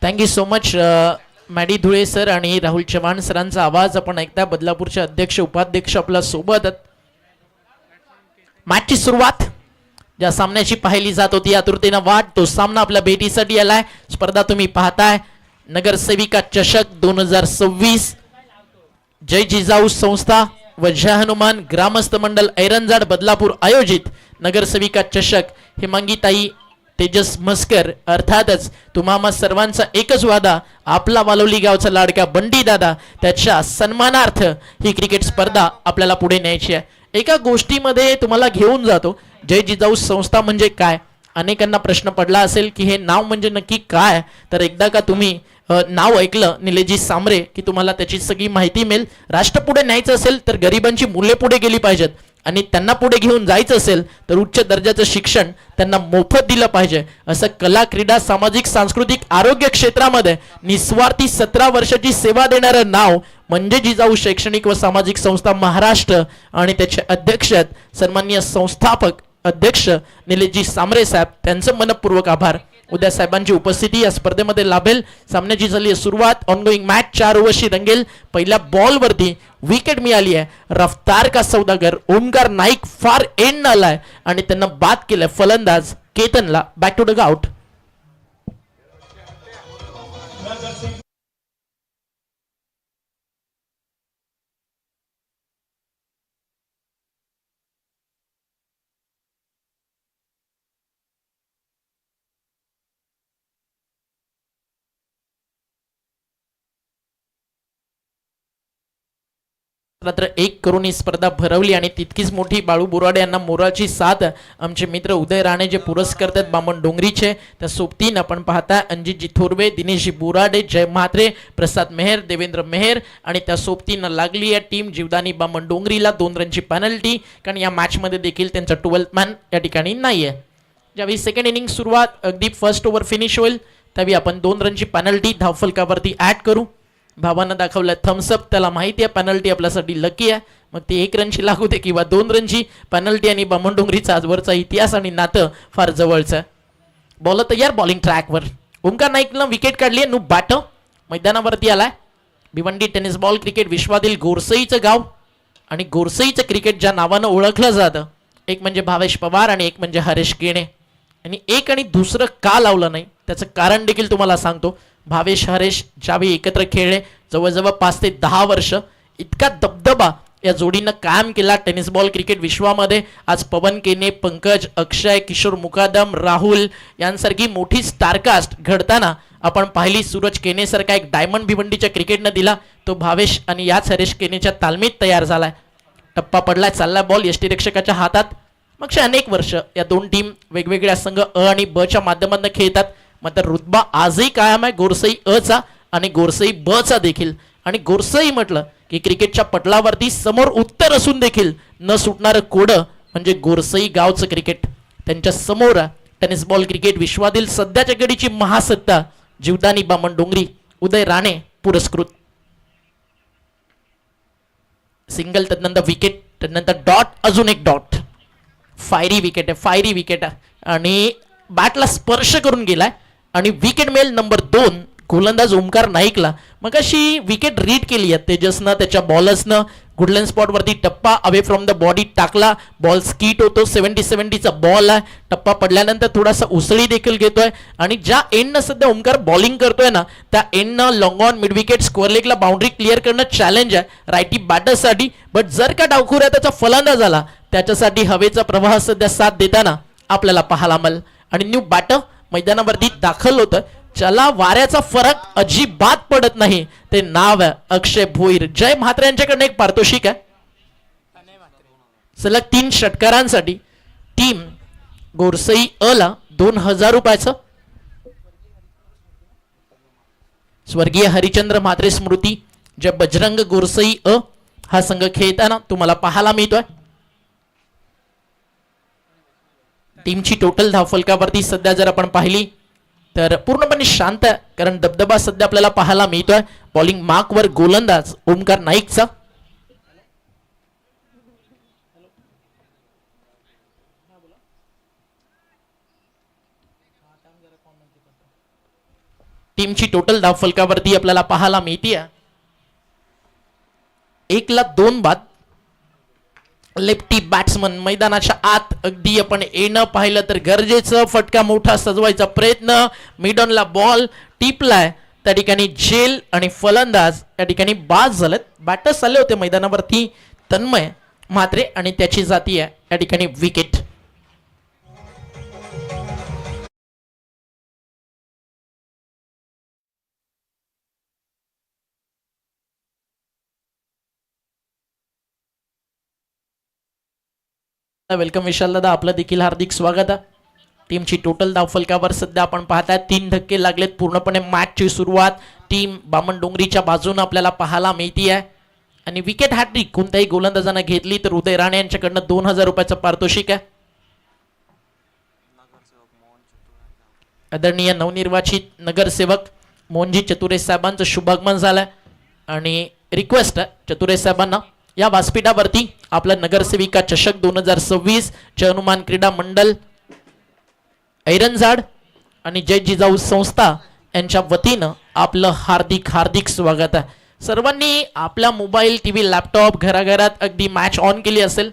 Thank you so much Maddy Dhule sir आणि राहुल चव्हाण सरांचा आवाज आपण ऐकता. बदलापूरचे अध्यक्ष उपाध्यक्ष आपल्या सोबत. मॅचची सुरुवात ज्या सामन्याची पाहिली जात होती आतुरतेनं वाट, तो सामना आपल्या भेटीसाठी आलाय. स्पर्धा तुम्ही पाहताय नगरसेविका चषक 2026 जय जिजाऊ संस्था व जय हनुमान ग्रामस्थ मंडल ऐरंजाड बदलापूर आयोजित नगरसेविका चषक. हेमांगीताई तेजस मस्कर अर्थातच तुम्हा सर्वांचा एकच वादा, आपला वालोली गावचा लाडका बंडी दादा त्याच्या सन्मानार्थ ही क्रिकेट स्पर्धा आपल्याला पुढे न्यायची आहे. एका गोष्टीमध्ये तुम्हाला घेऊन जातो. जय जिजाऊ संस्था म्हणजे काय, अनेकांना प्रश्न पडला असेल की हे नाव म्हणजे नक्की काय. तर एकदा का तुम्ही नाव ऐकलं निलेजी सांबरे की तुम्हाला त्याची सगळी माहिती मिळेल. राष्ट्र पुढे न्यायचं असेल तर गरिबांची मूल्य पुढे गेली पाहिजेत आणि त्यांना पुढे घेऊन जायचं असेल तर उच्च दर्जाचं शिक्षण त्यांना मोफत दिलं पाहिजे. असं कला क्रीडा सामाजिक सांस्कृतिक आरोग्य क्षेत्रामध्ये निस्वार्थी 17 वर्षाची सेवा देणारं नाव म्हणजे जिजाऊ शैक्षणिक व सामाजिक संस्था महाराष्ट्र आणि त्याचे अध्यक्ष सन्माननीय संस्थापक अध्यक्ष निलेशजी सांबरे साहेब, त्यांचं मनपूर्वक आभार. उद्या साहेबांची उपस्थिती या स्पर्धेमध्ये लाभेल. सामन्याची झाली आहे सुरुवात. Ongoing match 4 ओव्हरची रंगेल. पहिल्या बॉलवरती विकेट मिळाली आहे. रफ्तार का सौदागर ओमकार नाईक फार एंड आलाय आणि त्यांना बाद केलंय फलंदाज केतनला. Back to the out. मात्र 1 करून ही स्पर्धा भरवली आणि तितकीच मोठी बाळू बोराडे यांना मोराची साथ आमचे मित्र उदय राणे जे पुरस्कार आहेत बामण डोंगरीचे. त्या सोबतीन आपण पाहता अंजितजी थोरवे, दिनेशजी बोराडे, जय म्हात्रे, प्रसाद मेहर, देवेंद्र मेहर आणि त्या सोबतीनं लागली आहे टीम जीवदानी बामण डोंगरीला 2 रनची पेनल्टी, कारण या मॅचमध्ये देखील त्यांचा 12th मॅन या ठिकाणी नाही आहे. ज्यावेळी सेकंड इनिंग सुरुवात अगदी फर्स्ट ओव्हर फिनिश होईल त्यावेळी आपण 2 रनची पेनल्टी धावफलकावरती ॲड करू. भावानं दाखवलं थम्सअप, त्याला माहिती आहे पेनल्टी आपल्यासाठी लकी आहे. मग ते 1 रनची लागू दे किंवा 2 रनची पेनल्टी आणि बामणडोंगरीचा आजवरचा इतिहास आणि नातं फार जवळचं. बॉल तयार, बॉलिंग ट्रॅकवर ओमकार नाईकनं विकेट काढली आहे. नु बॅट मैदानावरती आलाय. भिवंडी टेनिस बॉल क्रिकेट विश्वातील गोरसईचं गाव आणि गोरसईचं क्रिकेट ज्या नावानं ओळखलं जातं, एक म्हणजे भावेश पवार आणि एक म्हणजे हरेश केणे. आणि एक आणि दुसरं का लावलं नाही त्याचं कारण देखील तुम्हाला सांगतो. भावेश हरेश ज्यावेळी एकत्र खेळले जवळजवळ 5 ते 10 वर्ष, इतका दबदबा या जोडीनं कायम केला टेनिस बॉल क्रिकेट विश्वामध्ये. आज पवन केने, पंकज, अक्षय, किशोर मुकादम, राहुल यांसारखी मोठी स्टारकास्ट घडताना आपण पाहिली. सूरज केनेसारखा एक डायमंड भिवंडीच्या क्रिकेटनं दिला, तो भावेश आणि याच हरेश केनेच्या तालमीत तयार झालाय. टप्पा पडलाय, चाललाय बॉल यष्टीरक्षकाच्या हातात. मागचे अनेक वर्ष या 2 टीम वेगवेगळ्या संघ अ आणि ब च्या माध्यमातून खेळतात. मात्र रुतबा आजही कायम आहे गोरसई अ चा आणि गोरसई ब चा देखील. आणि गोरसई म्हटलं की क्रिकेटच्या पटलावरती समोर उत्तर असून देखील न सुटणारं कोडं म्हणजे गोरसई गावचं क्रिकेट. त्यांच्या समोर टेनिस बॉल क्रिकेट विश्वातील सध्याच्या घडीची महासत्ता जीवदानी बामण डोंगरी उदय राणे पुरस्कृत. सिंगल, त्यानंतर विकेट, त्यानंतर डॉट, अजून एक डॉट. फायरी विकेट आहे, फायरी विकेट आहे आणि बॅटला स्पर्श करून गेलाय आणि विकेट मिळेल नंबर 2 गोलंदाज ओमकार नाईकला. मग अशी विकेट रीड केली आहे तेजसनं, त्याच्या बॉलर्सनं. गुडलँड स्पॉटवरती टप्पा अवे फ्रॉम द बॉडी टाकला, बॉल स्कीट होतो. 70-70चा बॉल आहे. टप्पा पडल्यानंतर थोडासा उसळी देखील घेतोय आणि ज्या एंडनं सध्या ओमकार बॉलिंग करतोय ना त्या एंडनं long on mid wicket square लेगला बाउंड्री क्लिअर करणं चॅलेंज आहे रायटी बॅटर्ससाठी. बट जर का डावखुऱ्या त्याचा फलंदाज आला त्याच्यासाठी हवेचा प्रवाह सध्या साथ देताना आपल्याला पाहायला मिळेल. आणि न्यू बॅटर मैदानावरती दाखल होतं, ज्याला वाऱ्याचा फरक अजिबात पडत नाही, ते नाव आहे अक्षय भोईर. जय म्हात्रे यांच्याकडे एक पारितोषिक आहे सलग 3 षटकारांसाठी. टीम गोरसई अ ला 2000 रुपयाचं. स्वर्गीय हरिचंद्र म्हात्रे स्मृती जय बजरंग गोरसई अ हा संघ खेळताना तुम्हाला पाहायला मिळतोय. टीमची टोटल धावफलकावरती सध्या जर आपण पाहिली तर पूर्णपणे शांत आहे, कारण दबदबा सध्या आपल्याला पाहायला मिळतोय. बॉलिंग मार्कवर गोलंदाज ओमकार नाईकचा. टीमची टोटल धाव फलकावरती आपल्याला पाहायला मिळते 1-2 बाद. लेफ्टी बॅट्समन मैदानाच्या आत अगदी आपण येणं पाहिलं तर गरजेचं. फटका मोठा सजवायचा प्रयत्न, मिडॉनला बॉल टिपलाय त्या ठिकाणी जेल आणि फलंदाज त्या ठिकाणी बाद झालेत. बॅटर्स आले होते मैदानावरती तन्मय म्हात्रे आणि त्याची जाती आहे या ठिकाणी विकेट. वेलकम विशाल दादा, आपलं देखील हार्दिक स्वागत आहे. टीमची टोटल धाव फलकावर सध्या आपण पाहताय 3 धक्के लागलेत. पूर्णपणे मॅचची सुरुवात टीम बामणडोंगरीच्या बाजूने आपल्याला पाहायला मिळते आहे आणि विकेट हॅट्रिक कोणत्याही गोलंदाजाने घेतली तर उदय राणे यांच्याकडनं 2000 रुपयाचं पारितोषिक आहे. आदरणीय नवनिर्वाचित नगरसेवक मोहनजी चतुरे साहेबांचं शुभागमन झालंय आणि रिक्वेस्ट आहे चतुरे साहेबांना या व्यासपीठावरती आपला नगरसेविका चषक 2026 जय हनुमान क्रीडा मंडळ ऐरनजाड आणि जय जिजाऊ संस्था यांच्या वतीनं आपलं हार्दिक हार्दिक स्वागत आहे. सर्वांनी आपला मोबाईल, टीव्ही, लॅपटॉप घराघरात अगदी मॅच ऑन केली असेल.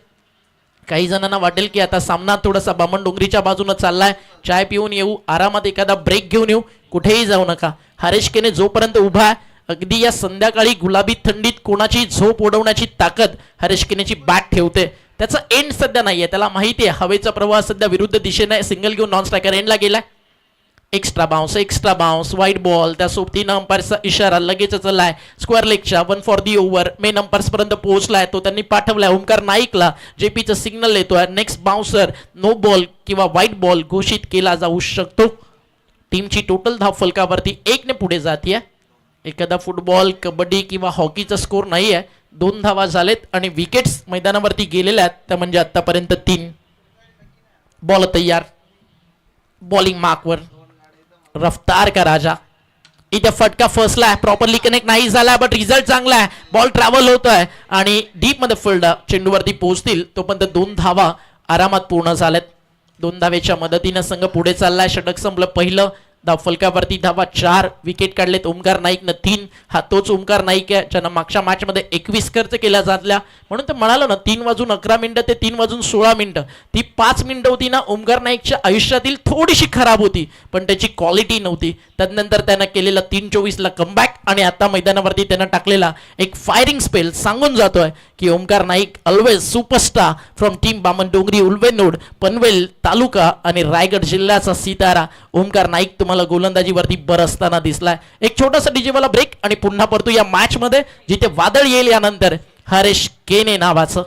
काही जणांना वाटेल की आता सामना थोडासा बामणडोंगरीच्या बाजूने चाललाय, चाय पिऊन येऊ, आरामात एखादा ब्रेक घेऊन येऊ. कुठेही जाऊ नका. हरेश केने जोपर्यंत उभा आहे अगदी या संध्याकाळी गुलाबी थंडीत कोणाची झोप उडवण्याची ताकद हरेश केनेची बॅट ठेवते. त्याचा एंड सध्या नाहीये, त्याला माहिती आहे हवेचा प्रवाह सध्या विरुद्ध दिशेने. सिंगल घेऊन नॉन स्ट्रायकर एंडला गेलाय. एक्स्ट्रा बाउन्स व्हाईट बॉल त्या सोबतीनं अंपायरचा इशारा लगेच चलाय. स्क्वेअर लेगच्या 1 for the over main umpires पर्यंत पोहोचलाय. तो त्यांनी पाठवलाय ओमकार नाईकला. जेपीचं सिग्नल येतोय. नेक्स्ट बाउन्सर नो बॉल किंवा व्हाईट बॉल घोषित केला जाऊ शकतो. टीमची टोटल धाव फलकावरती 1 ने पुढे जातीये. एखादा फुटबॉल, कबड्डी किंवा हॉकीचा स्कोर नाही आहे. 2 धावा झालेत आणि विकेट्स मैदानावरती गेलेल्या आहेत त्या म्हणजे आतापर्यंत 3. बॉल तयार, बॉलिंग मार्कवर रफ्तार का राजा. इथे फटका फसलाय, प्रॉपरली कनेक्ट नाही झाला बट रिझल्ट चांगला आहे. बॉल ट्रॅव्हल होतोय आणि डीप मध्ये फिल्डर चेंडूवरती पोहोचतील तोपर्यंत 2 धावा आरामात पूर्ण झाल्यात. 2 धावेच्या मदतीनं संघ पुढे चाललाय. षटक संपलं पहिलं. धाव फलकावरती धावा 4. विकेट काढलेत ओमकार नाईकनं 3. हा तोच ओमकार नाईक आहे ज्यानं मागच्या मॅच मध्ये 21 खर्च केल्या जातल्या. म्हणून तर म्हणालो ना 3:11 ते 3:16 ती 5 मिनिटं होती ना ओमकार नाईकच्या आयुष्यातील थोडीशी खराब होती पण त्याची क्वालिटी नव्हती. त्यानंतर त्यानं केलेला 3:24 कमबॅक आणि आता मैदानावरती त्यानं टाकलेला एक फायरिंग स्पेल सांगून जातोय की Omkar Naik always superstar from team Bamandongri, Ulwe Node, Panvel taluka आणि रायगड जिल्ह्याचा सितारा ओमकार नाईक तुम्हाला गोलंदाजीवरती बरसताना दिसलाय. एक छोटासा डीजेवाला ब्रेक आणि पुन्हा परतू या मॅच मध्ये जिथे वादळ येईल यानंतर हरेश केने नावाचं.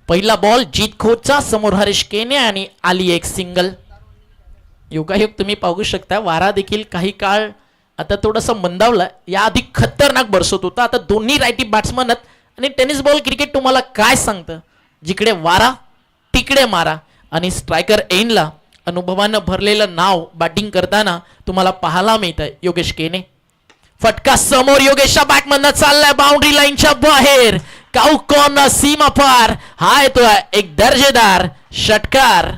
पहिला बॉल जीत खोचा समोर हरेश केने आणि आली एक सिंगल. योगायोग तुम्ही पाहू शकता. वारा देखील काही काळ आता थोडासा मंदावला. याआधी खतरनाक बरसत होता. आता दोन्ही रायटी बॅट्समन आहेत आणि टेनिस बॉल क्रिकेट तुम्हाला काय सांगतं, जिकडे वारा तिकडे मारा. आणि स्ट्रायकर एंडला अनुभवानं भरलेलं नाव बॅटिंग करताना तुम्हाला पाहायला मिळतंय योगेश केने. फटका समोर योगेशच्या बॅटमधनं चाललाय बाउंड्री लाईनच्या बाहेर. काऊ कॉर्नर सीमा पार. हा येतोय एक दर्जेदार षटकार.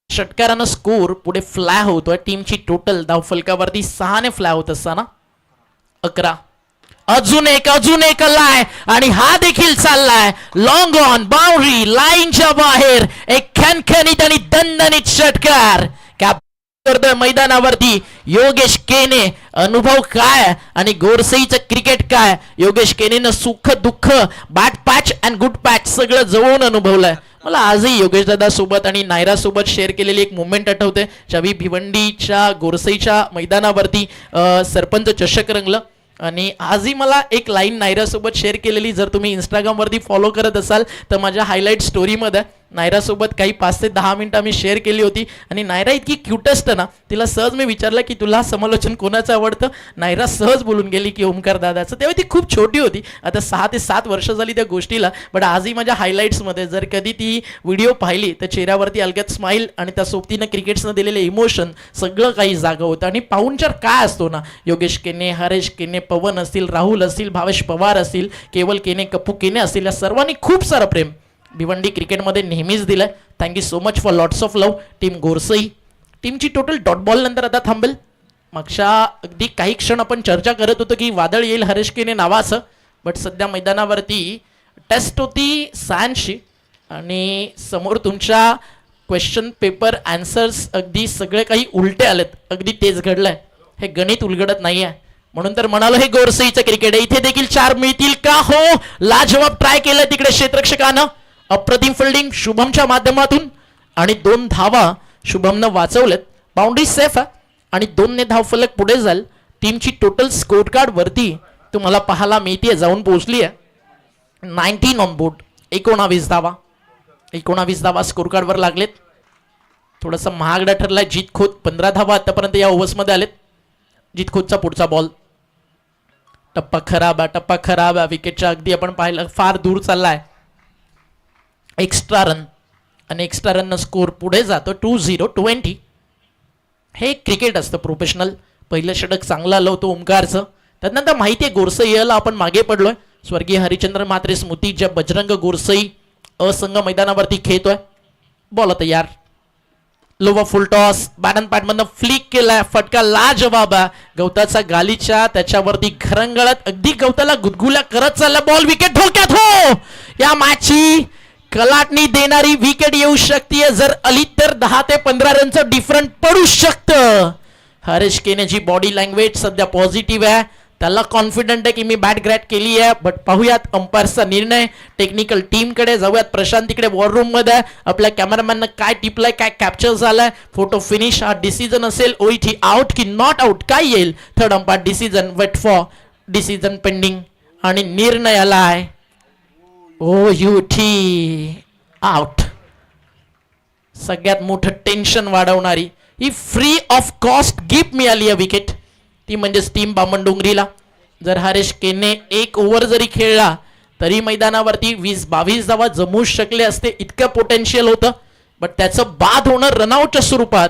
षटकारानं स्कोर पुढे फ्लॅ होतोय. टीमची टोटल धाव फलकावरती 6 ने फ्लॅ होत असताना 11. अजून एक लाय आणि हा देखील चाललाय लॉंग ऑन बाउंड्री लाईनच्या बाहेर. एक खणखणीत आणि दणदणीत षटकार. क्या करतोय मैदानावरती योगेश केने. अनुभव काय आणि गोरसईचं क्रिकेट काय. योगेश केनेनं सुख दुःख, bad patch and good patch सगळं जवळून अनुभवलंय. मला आजही योगेश दादा सोबत आणि नायरा सोबत शेअर केलेली एक मुवमेंट आठवते, ज्यावेळी भिवंडीच्या गोरसईच्या मैदानावरती सरपंच चषक रंगलं. आणि आजही मला एक लाईन नायरासोबत शेअर केलेली, जर तुम्ही इंस्टाग्रामवरती फॉलो करत असाल तर माझ्या हायलाईट स्टोरीमध्ये नायरासोबत काही 5 ते 10 मिनिटं मी शेअर केली होती. आणि नायरा इतकी क्यूटेस्ट ना, तिला सहज मी विचारलं की तुला समालोचन कोणाचं आवडतं, नायरा सहज बोलून गेली की ओमकार दादाचं. तेव्हा ती खूप छोटी होती, आता 6 ते 7 वर्ष झाली त्या गोष्टीला. बट आजही माझ्या हायलाईट्समध्ये जर कधी ती व्हिडिओ पाहिली तर चेहऱ्यावरती अलगद स्माईल आणि त्या सोबतीनं क्रिकेट्सनं दिलेले इमोशन सगळं काही जागं होतं. आणि पाहुणचार काय असतो ना, योगेश केने, हरेश केने, पवन असतील, राहुल असतील, भावेश पवार असतील, केवल केने, कप्पू केने असतील, या सर्वांनी खूप सारं प्रेम भिवंडी क्रिकेटमध्ये नेहमीच दिलंय. Thank you so much for lots of love. Team Gorsai टीमची टोटल डॉट बॉल नंतर आता थांबेल. मागच्या अगदी काही क्षण आपण चर्चा करत होतो की वादळ येईल हरेश केने नावाचं, बट सध्या मैदानावरती टेस्ट होती सायन्सची आणि समोर तुमच्या क्वेश्चन पेपर आन्सर्स अगदी सगळे काही उलटे आलेत. अगदी तेच घडलंय, हे गणित उलगडत नाही आहे. म्हणून तर म्हणालो हे गोरसईचं क्रिकेट आहे. इथे देखील 4 मिळतील का? हो, लाजवाब ट्राय केलं तिकडे क्षेत्ररक्षकानं. अप्रतिम फिल्डिंग शुभमच्या माध्यमातून आणि 2 धावा शुभमनं वाचवलेत. बाउंड्री सेफ आहे आणि 2 धावफलक पुढे जाईल. टीमची टोटल स्कोर कार्ड वरती तुम्हाला पाहायला मिळते, जाऊन पोहोचली आहे 19 ऑन बोर्ड. 19 धावा, 19 धावा स्कोर कार्डवर लागलेत. थोडासा महागडा ठरलाय. जीत खोत 15 धावा आतापर्यंत या ओव्हर्समध्ये आलेत. जीत खोतचा पुढचा बॉल, टप्पा खराब आहे, टप्पा खराब आहे. विकेटच्या अगदी आपण पाहिलं फार दूर चाललाय. एक्स्ट्रा रन आणि एक्स्ट्रा रन स्कोर पुढे जातो 2-0-20. हे क्रिकेट असतं प्रोफेशनल. पहिलं षटक चांगलं आलं होतं ओमकारचं. त्यानंतर माहिती आहे गोरसई याला आपण मागे पडलोय. स्वर्गीय हरिचंद्र म्हात्रे स्मृती ज्या बजरंग गोरसई असंघ मैदानावरती खेळतोय. बॉल तयार, lower full toss, bat and पॅडमधनं फ्लिक केलाय. फटका लाजवाब आहे. गवताचा गालीच्या त्याच्यावरती घरंगळत अगदी गवताला गुदगुल्या करत चालला बॉल. विकेट धोक्यात. हो, या मॅचची कलाटणी देणारी विकेट येऊ शकते. जर आली तर 10 ते 15 रनचं डिफरंट पडू शकतं. हरेश केनेची बॉडी लँग्वेज सध्या पॉझिटिव्ह आहे. त्याला कॉन्फिडंट आहे की मी बॅट ग्रॅट केली आहे. बट पाहूयात अंपायरचा निर्णय. टेक्निकल टीमकडे जाऊयात. प्रशांत तिकडे वॉर रूम मध्ये आहे. आपल्या कॅमेरामॅननं काय टिपलंय, काय कॅप्चर झालाय, फोटो फिनिश. हा डिसिजन असेल ओईटी आउट की नॉट आउट काय येईल. Third umpire decision, wait for decision pending आणि निर्णय आलाय ओयूटी आउट. सगळ्यात मोठं टेन्शन वाढवणारी ही फ्री ऑफ कॉस्ट गिफ्ट मिळाली आहे विकेट, ती म्हणजेच टीम बामणडोंगरीला. जर हरेश केने 1 ओव्हर जरी खेळला तरी मैदानावरती 20-22 धावा जमू शकले असते. इतकं पोटेन्शियल होतं. बट त्याचं बाद होणं रनआउटच्या स्वरूपात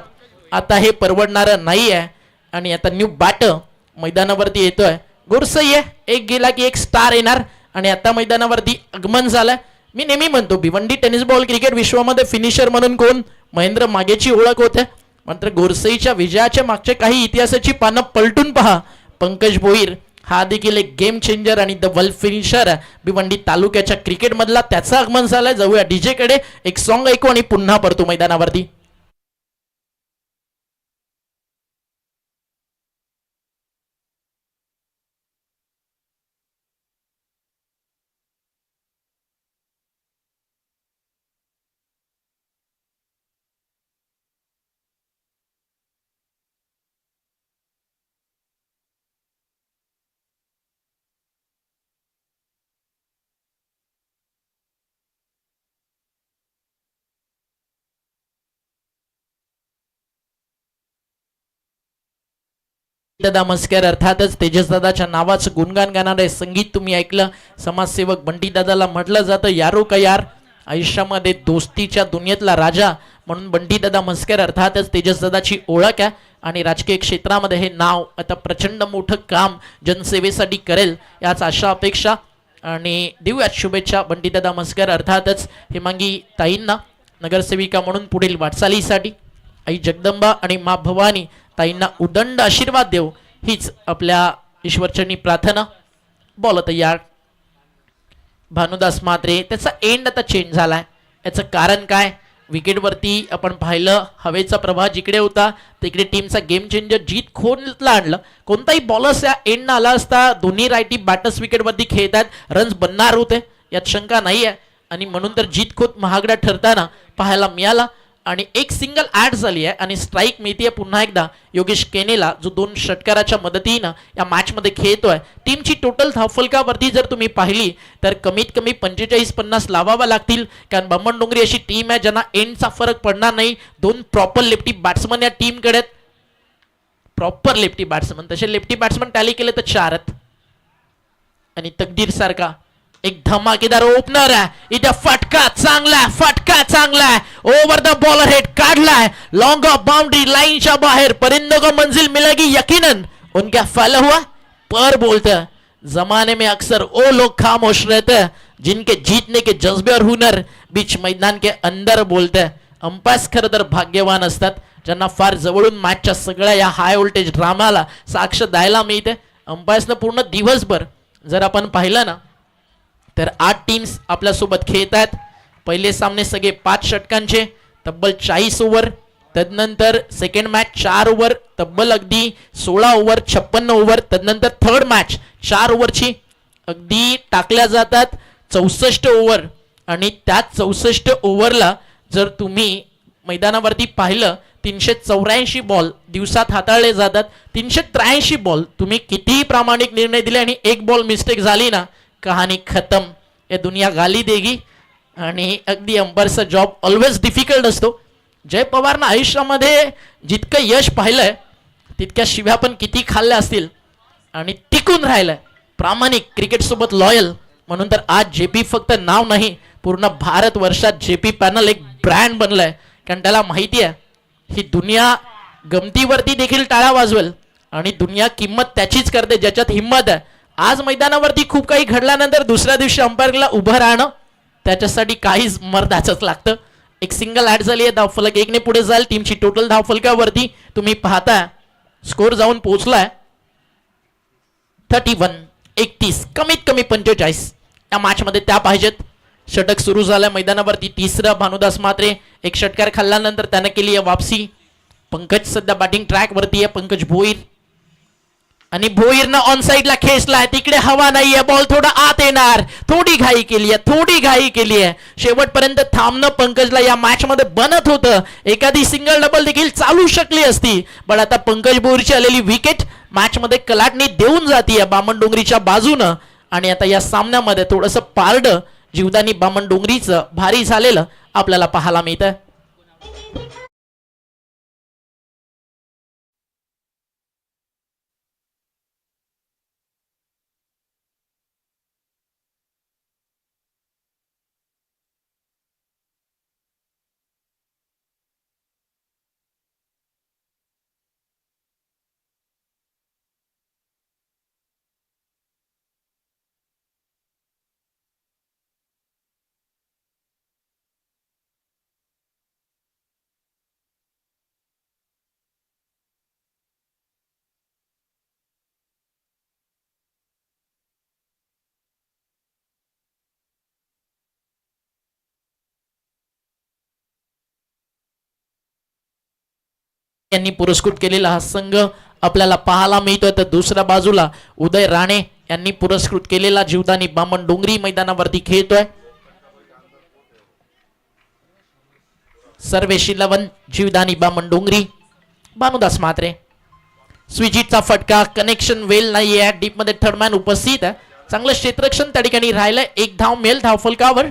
आता हे परवडणारं नाही आहे. आणि आता न्यू बॅटर मैदानावरती येतोय. गोरसई आहे, एक गेला की एक स्टार येणार. आणि आता मैदानावरती आगमन झालंय. मी नेहमी म्हणतो भिवंडी टेनिस बॉल क्रिकेट विश्वामध्ये फिनिशर म्हणून कोण, महेंद्र मागेची ओळख होते. मात्र गोरसईच्या विजयाच्या मागच्या काही इतिहासाची पानं पलटून पहा. पंकज भोईर हा देखील एक गेम चेंजर आणि द वर्ल्ड फिनिशर भिवंडी तालुक्याच्या क्रिकेटमधला. त्याचं आगमन झालंय. जाऊया डीजे कडे, एक सॉन्ग ऐकू आणि पुन्हा परतू मैदानावरती. दादा नमस्कार. अर्थातच तेजस दादाच्या नावाचं गुणगान गाणारे संगीत तुम्ही ऐकलं. समाजसेवक बंटी दादाला म्हटलं जातं यारो का यार. आयुष्यामध्ये दोस्तीच्या दुनियेतला राजा म्हणून बंटी दादा मस्कर अर्थातच तेजस दादाची ओळख आहे. आणि राजकीय क्षेत्रामध्ये हे नाव आता प्रचंड मोठं काम जनसेवेसाठी करेल याच आशा अपेक्षा आणि देऊयात शुभेच्छा बंटी दादा मस्कर अर्थातच हेमांगी ताईंना नगरसेविका म्हणून पुढील वाटचालीसाठी. आई जगदंबा आणि मा भवानी ताईंना उदंड आशीर्वाद देऊ हीच आपल्या ईश्वरचरणी प्रार्थना. बॉल तयार, भानुदास म्हात्रे. त्याचा एंड आता चेंज झालाय. याचं कारण काय, विकेटवरती आपण पाहिलं हवेचा प्रवाह जिकडे होता तिकडे टीमचा गेम चेंजर जीत खोतला आणलं. कोणताही बॉलर्स या एंडनं आला असता दोन्ही रायटी बॅटर्स विकेटवरती खेळतात, रन्स बनणार होते यात शंका नाही आहे. आणि म्हणून तर जीत खोत महागडा ठरताना पाहायला मिळाला. आणि एक सिंगल ऍड झाली आहे आणि स्ट्राईक मिळतीये पुन्हा एकदा योगेश केनेला, जो 2 षटकाराच्या मदतीनं या मॅच मध्ये खेळतोय. टीमची टोटल धावफलकावरती जर तुम्ही पाहिली तर कमीत कमी 45-50 लावावा लागतील, कारण बामणडोंगरी अशी टीम आहे ज्यांना एंडचा फरक पडणार नाही. 2 प्रॉपर लेफ्टी बॅट्समन या टीमकडे, प्रॉपर लेफ्टी बॅट्समन. तसे लेफ्टी बॅट्समन टॅली केले तर 4 आहेत. आणि तकदीर सारखा एक धमाकेदार ओपनर आहे इथे. फटका चांगला है ओव्हर द बॉलर हेड काढलाय लॉन्ग ऑफ बाउंड्री लाइनच्या बाहेर. परिंदों को मंजिल मिलेगी यकीनन, उनका फैला हुआ पर बोलते हैं जमाने में अक्सर वो लोग खामोश रहते हैं जिनके जीतने के जज्बे और हुनर बीच मैदान के अंदर बोलते हैं. अंपायर्स खरं तर भाग्यवान असतात ज्यांना फार जवळून मॅचच्या सगळ्या या हाय व्होल्टेज ड्रामाला साक्ष द्यायला मिळते. अंपायर्सनं पूर्ण दिवसभर जर आपण पाहिलं ना तर 8 टीम्स आपल्यासोबत खेळत आहेत. पहिले सामने सगळे 5 षटकांचे तब्बल 40 ओव्हर. तदनंतर सेकंड मॅच 4 ओव्हर तब्बल अगदी 16 ओव्हर 56 ओव्हर. तदनंतर थर्ड मॅच 4 ओव्हरची अगदी टाकल्या जातात 64 ओव्हर. आणि त्या 64 ओव्हरला जर तुम्ही मैदानावरती पाहिलं 384 बॉल दिवसात हाताळले जातात. 383 बॉल तुम्ही कितीही प्रामाणिक निर्णय दिले आणि एक बॉल मिस्टेक झाली ना कहाणी खतम. ये दुनिया गाली देगी. आणि अगदी अंपायरचा जॉब ऑलवेज डिफिकल्ट असतो. जय पवारनं आयुष्यामध्ये जितकं यश पाहिलंय तितक्या शिव्या पण किती खाल्ल्या असतील आणि टिकून राहिलंय प्रामाणिक क्रिकेट सोबत लॉयल. म्हणून तर आज जेपी फक्त नाव नाही, पूर्ण भारत वर्षात जेपी पॅनल एक ब्रँड बनलाय. कारण त्याला माहिती आहे ही दुनिया गमतीवरती देखील टाळा वाजवेल आणि दुनिया किंमत त्याचीच करते ज्याच्यात हिंमत आहे. आज मैदानावरती खूप काही घडल्यानंतर दुसऱ्या दिवशी अंपायरला उभं राहणं त्याच्यासाठी काहीच मर्दाचंच लागतं. एक सिंगल ऍड झाली आहे, धावफलक 1 ने पुढे जाईल. टीमची टोटल धावफलकावरती तुम्ही पाहता स्कोर जाऊन पोहोचलाय 31 कमीत कमी 45 या मॅच मध्ये त्या पाहिजेत. षटक सुरू झालं मैदानावरती. तिसरा भानुदास म्हात्रे एक षटकार खाल्ल्यानंतर त्याने केली आहे वापसी. पंकज सध्या बॅटिंग ट्रॅक वरती आहे. पंकज भोईर आणि भोईरनं ऑन साइडला खेचलाय. तिकडे हवा नाहीये, बॉल थोडा आत येणार. थोडी घाई केली आहे. शेवटपर्यंत थांबणं पंकजला या मॅच मध्ये बनत होतं. एखादी सिंगल डबल देखील चालू शकली असती, पण आता पंकज भोईरची आलेली विकेट मॅच मध्ये कलाटणी देऊन जातीये बामणडोंगरीच्या बाजूनं. आणि आता या सामन्यामध्ये थोडंसं पारडं जीवदानी बामणडोंगरीचं भारी झालेलं आपल्याला पाहायला मिळतं. यांनी पुरस्कृत केलेला हा संघ आपल्याला पाहायला मिळतोय. तर दुसऱ्या बाजूला उदय राणे यांनी पुरस्कृत केलेला जीवदानी बामणडोंगरी मैदानावरती खेळतोय. सर्वेश 11 जीवदानी बामणडोंगरी. भानुदास म्हात्रे स्विचिटचा फटका, कनेक्शन वेल नाहीये. डीप मध्ये थर्डमॅन उपस्थित आहे. चांगलं क्षेत्ररक्षण त्या ठिकाणी राहिलंय. 1 धाव मेल धावफलकावर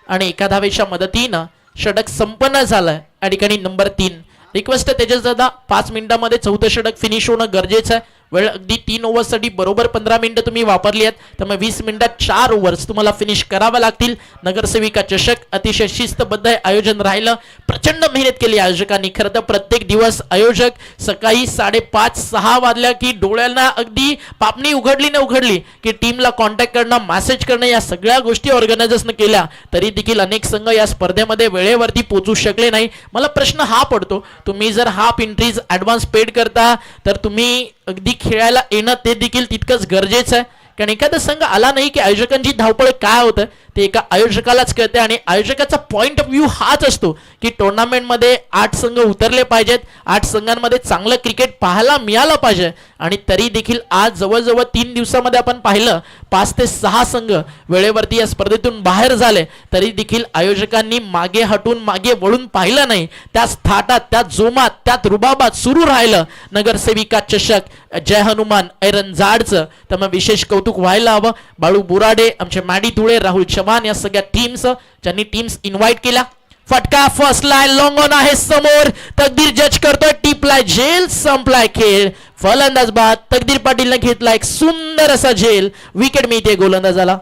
आणि 1 धावेच्या मदतीनं षटक संपन्न झालंय. या ठिकाणी नंबर 3 रिक्वेस्ट तेजस दादा 5 मिनिटांमध्ये 4थं षटक फिनिश होणं गरजेचं आहे. वेळ अगदी 3 ओव्हरसाठी बरोबर 15 मिनिटं तुम्ही वापरली आहेत, त्यामुळे 20 मिनिटात 4 ओव्हर्स तुम्हाला फिनिश करावा लागतील. नगरसेविका चषक अतिशय शिस्तबद्ध आयोजन राहिलं. प्रचंड मेहनत केली आयोजकांनी. खरं तर प्रत्येक दिवस आयोजक सकाळी 5:30-6 वाजल्या की डोळ्यांना अगदी पापणी उघडली की टीमला कॉन्टॅक्ट करणं, मेसेज करणं, या सगळ्या गोष्टी ऑर्गनायझर्सने केल्या. तरी देखील अनेक संघ या स्पर्धेमध्ये वेळेवरती पोहोचू शकले नाही. मला प्रश्न हा पडतो, तुम्ही जर हाफ एंट्रीज ऍडव्हान्स पेड करता तर तुम्ही अगदी खेळायला येणं ते देखील तितकंच गरजेचं आहे. कारण एखादा संघ आला नाही की आयोजकांची धावपळ काय होतं ते एका आयोजकालाच कळते. आणि आयोजकाचा पॉइंट ऑफ व्ह्यू हाच असतो की टुर्नामेंटमध्ये 8 संघ उतरले पाहिजेत, 8 संघांमध्ये चांगलं क्रिकेट पाहायला मिळालं पाहिजे. आणि तरी देखील आज जवळजवळ 3 दिवसामध्ये आपण पाहिलं 5 ते 6 संघ वेळेवरती या स्पर्धेतून बाहेर झाले, तरी देखील आयोजकांनी मागे हटून मागे वळून पाहिलं नाही. त्याच थाटात, त्याच जोमात, त्यात रुबाबात सुरू राहिलं नगरसेविका चषक, जय हनुमान, ऐरन जाडचं. तर मग विशेष कौतुक व्हायला हवं बाळू बोराडे, आमचे मॅडी तुळे, राहुल चव्हाण या सगळ्या टीम्स ज्यांनी टीम्स इन्व्हाइट केला. फटका फर्स्ट लाईन लॉंग ऑन आहे समोर, तकदीर जज करतोय, टिपलाय झेल, संपलाय खेळ. फलंदाज बाद, तकदीर पाटीलने घेतला एक सुंदर असा झेल, विकेट मिळते गोलंदाजाला.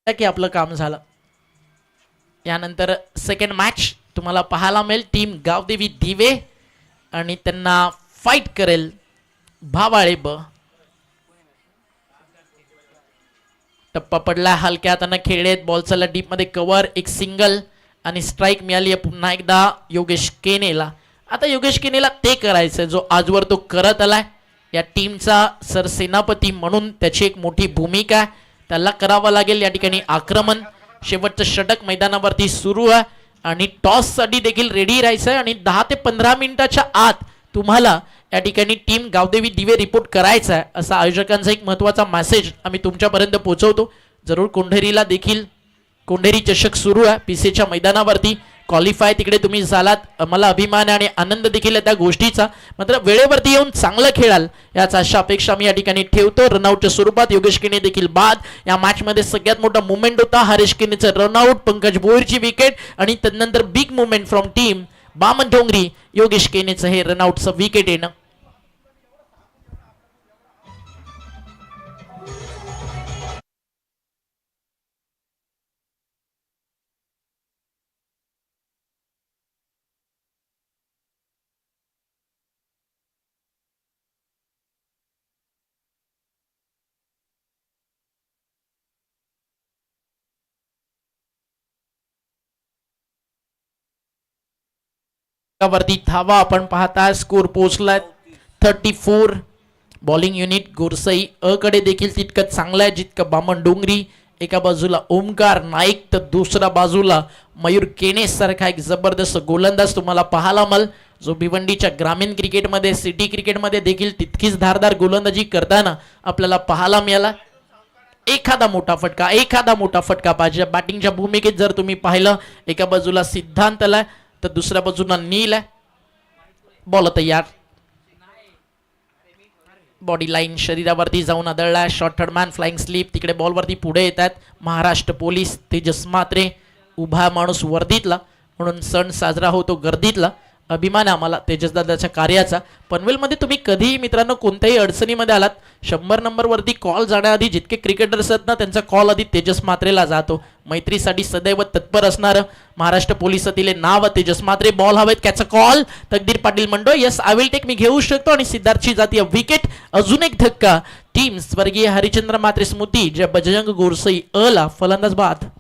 की आपलं काम झालं. यानंतर सेकंड मॅच तुम्हाला पाहायला मिळेल. टीम गावदेवी दिवे आणि त्यांना फाईट करेल भावाळे ब. टप्पा पडला, हलक्या हाताने खेळलेत, बॉल चालला डीप मध्ये, कव्हर, एक सिंगल आणि स्ट्राईक मिळाली पुन्हा एकदा योगेश केनेला. आता योगेश केनेला ते करायचं जो आजवर तो करत आलाय. या टीमचा सरसेनापती म्हणून त्याची एक मोठी भूमिका आहे, त्याला करावं लागेल. या ठिकाणी आक्रमण, शेवटचं षटक मैदानावरती सुरू आहे आणि टॉस साठी देखील रेडी राहायचं आहे. आणि 10 ते 15 मिनिटाच्या आत तुम्हाला या ठिकाणी टीम गावदेवी दिवे रिपोर्ट करायचा आहे असा आयोजकांचा एक महत्त्वाचा मेसेज आम्ही तुमच्यापर्यंत पोहोचवतो. जरूर कोंढेरीला देखील कोंढेरी चषक सुरू आहे पीसीच्या मैदानावरती. क्वालिफाय तिकडे तुम्ही झालात, मला अभिमान आणि आनंद देखील आहे त्या गोष्टीचा. मात्र वेळेवरती येऊन चांगलं खेळाल याचा अशा अपेक्षा मी या ठिकाणी ठेवतो. रनआउटच्या स्वरूपात योगेश केने देखील बाद. या मॅच मध्ये सगळ्यात मोठा मुवमेंट होता हरीश केनेचं रनआउट, पंकज भोईरची विकेट आणि त्यानंतर बिग मुवमेंट फ्रॉम टीम बामन डोंगरी, योगेश केनेचं हे रनआउटचं विकेट येणं. वरती धावा आपण पाहता, स्कोर पोहोचलाय 34. बॉलिंग युनिट गोरसई अ कडे देखील तितकं चांगलं आहे जितकं बामन डोंगरी. एका बाजूला ओमकार नाईक तर दुसऱ्या बाजूला मयूर केने सारखा एक जबरदस्त गोलंदाज तुम्हाला पाहायला मिळेल, जो भिवंडीच्या ग्रामीण क्रिकेटमध्ये, सिटी क्रिकेटमध्ये देखील तितकीच धारदार गोलंदाजी करताना आपल्याला पाहायला मिळाला. एखादा मोठा फटका पाहिजे. बॅटिंगच्या भूमिकेत जर तुम्ही पाहिलं, एका बाजूला सिद्धांतला तर दुसऱ्या बाजूला नील आहे. बॉल तयार, बॉडी लाईन शरीरावरती जाऊन आदळलाय. Short third man, flying slip, तिकडे बॉलवरती पुढे येतात महाराष्ट्र पोलीस. तेजस म्हात्रे, उभा माणूस वर्दीतला म्हणून सण साजरा होतो गर्दीतला. अभिमान आहे आम्हाला तेजसदादाच्या कार्याचा. पनवेलमध्ये तुम्ही कधीही मित्रांनो कोणत्याही अडचणीमध्ये आलात, 100 नंबरवरती कॉल जाण्याआधी जितके क्रिकेटर्स आहेत ना त्यांचा कॉल आधी तेजस म्हात्रेला जातो. मैत्रीसाठी सदैव तत्पर असणारं महाराष्ट्र पोलिसातील नाव तेजस म्हात्रे. बॉल हवेत, कॅच कॉल, तकदीर पाटील म्हणतो यस आय विल टेक, मी घेऊ शकतो. आणि सिद्धार्थची जातीय विकेट. अजून एक धक्का. टीम स्वर्गीय हरिचंद्र म्हात्रे स्मृती जे बजरंग गोरसई अ ला फलंदाज बाद.